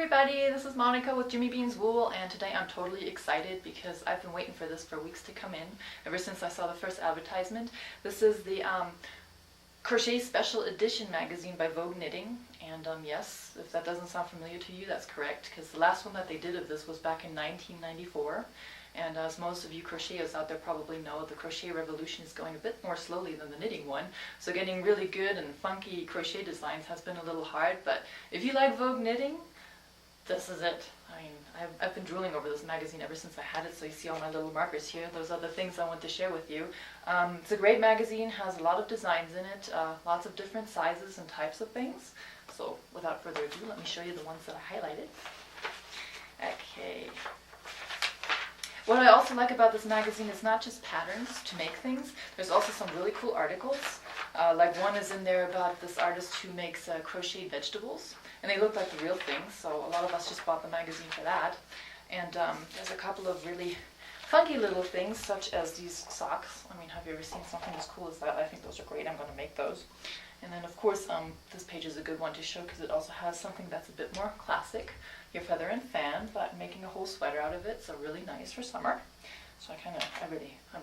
everybody, this is Monica with Jimmy Bean's Wool, and today I'm totally excited because I've been waiting for this for weeks to come in, ever since I saw the first advertisement. This is the Crochet Special Edition magazine by Vogue Knitting, and yes, if that doesn't sound familiar to you, that's correct, because the last one that they did of this was back in 1994. And as most of you crocheters out there probably know, the crochet revolution is going a bit more slowly than the knitting one. So getting really good and funky crochet designs has been a little hard, but if you like Vogue Knitting, this is it. I mean, I've been drooling over this magazine ever since I had it, so you see all my little markers here. Those are the things I want to share with you. It's a great magazine, has a lot of designs in it, lots of different sizes and types of things. So without further ado, let me show you the ones that I highlighted. Okay. What I also like about this magazine is not just patterns to make things, there's also some really cool articles. Like one is in there about this artist who makes crochet vegetables, and they look like the real thing, so a lot of us just bought the magazine for that. And there's a couple of really funky little things, such as these socks. I mean, have you ever seen something as cool as that? I think those are great. I'm going to make those. And then, of course, this page is a good one to show because it also has something that's a bit more classic. Your feather and fan, but making a whole sweater out of it, so really nice for summer. So I'm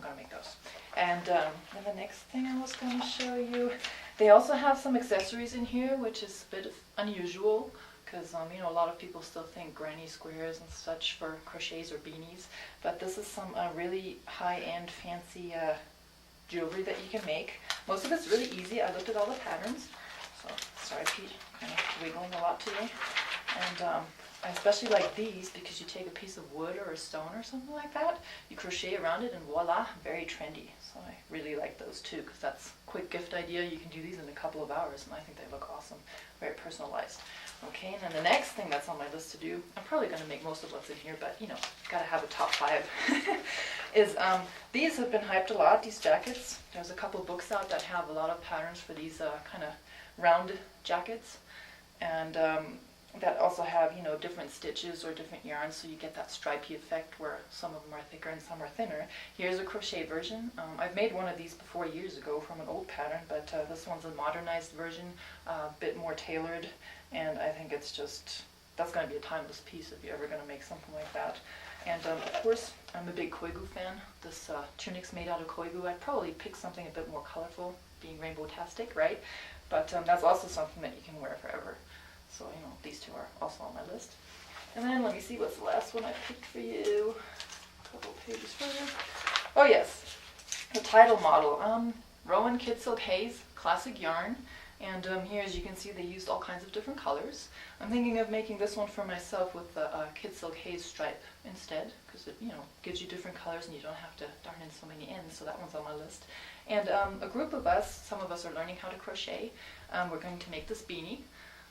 going to make those. And then the next thing I was going to show you, they also have some accessories in here, which is a bit unusual, because you know, a lot of people still think granny squares and such for crochets or beanies, but this is some really high-end fancy jewelry that you can make. Most of it's really easy. I looked at all the patterns. So, sorry Pete, I'm kind of wiggling a lot today. And I especially like these because you take a piece of wood or a stone or something like that, you crochet around it, and voila, very trendy. So I really like those too, because that's a quick gift idea. You can do these in a couple of hours, and I think they look awesome, very personalized. Okay, and then the next thing that's on my list to do, I'm probably going to make most of what's in here, but you know, gotta have a top 5, is these have been hyped a lot, these jackets. There's a couple books out that have a lot of patterns for these kind of round jackets, and that also have, you know, different stitches or different yarns, so you get that stripy effect where some of them are thicker and some are thinner. Here's a crochet version. I've made one of these before years ago from an old pattern, but this one's a modernized version, a bit more tailored, and I think it's just, that's going to be a timeless piece if you're ever going to make something like that. And of course, I'm a big koigu fan. This tunic's made out of koigu. I'd probably pick something a bit more colorful, being rainbow-tastic, right? But that's also something that you can wear forever. So, you know, these two are also on my list. And then let me see what's the last one I picked for you. A couple pages further. Oh yes, the title model. Rowan Kid Silk Haze, classic yarn. And here, as you can see, they used all kinds of different colors. I'm thinking of making this one for myself with the Kid Silk Haze stripe instead, because it, you know, gives you different colors and you don't have to darn in so many ends, so that one's on my list. And a group of us, some of us are learning how to crochet. We're going to make this beanie.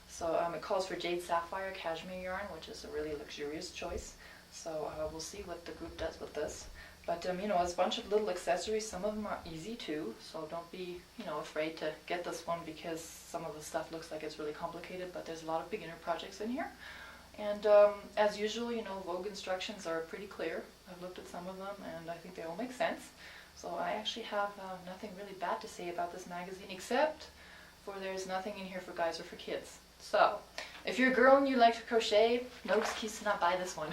So it calls for Jade Sapphire Cashmere yarn, which is a really luxurious choice. So we'll see what the group does with this. But you know, it's a bunch of little accessories. Some of them are easy too, so don't be, you know, afraid to get this one because some of the stuff looks like it's really complicated, but there's a lot of beginner projects in here. And as usual, you know, Vogue instructions are pretty clear. I've looked at some of them and I think they all make sense. So I actually have nothing really bad to say about this magazine, except for there's nothing in here for guys or for kids. So, if you're a girl and you like to crochet, no excuse to not buy this one.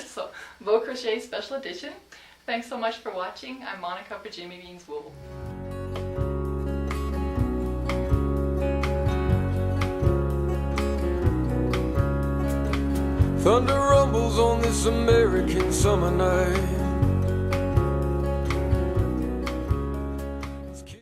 So, Vogue Crochet Special Edition. Thanks so much for watching. I'm Monica for Jimmy Bean's Wool. Thunder rumbles on this American summer night.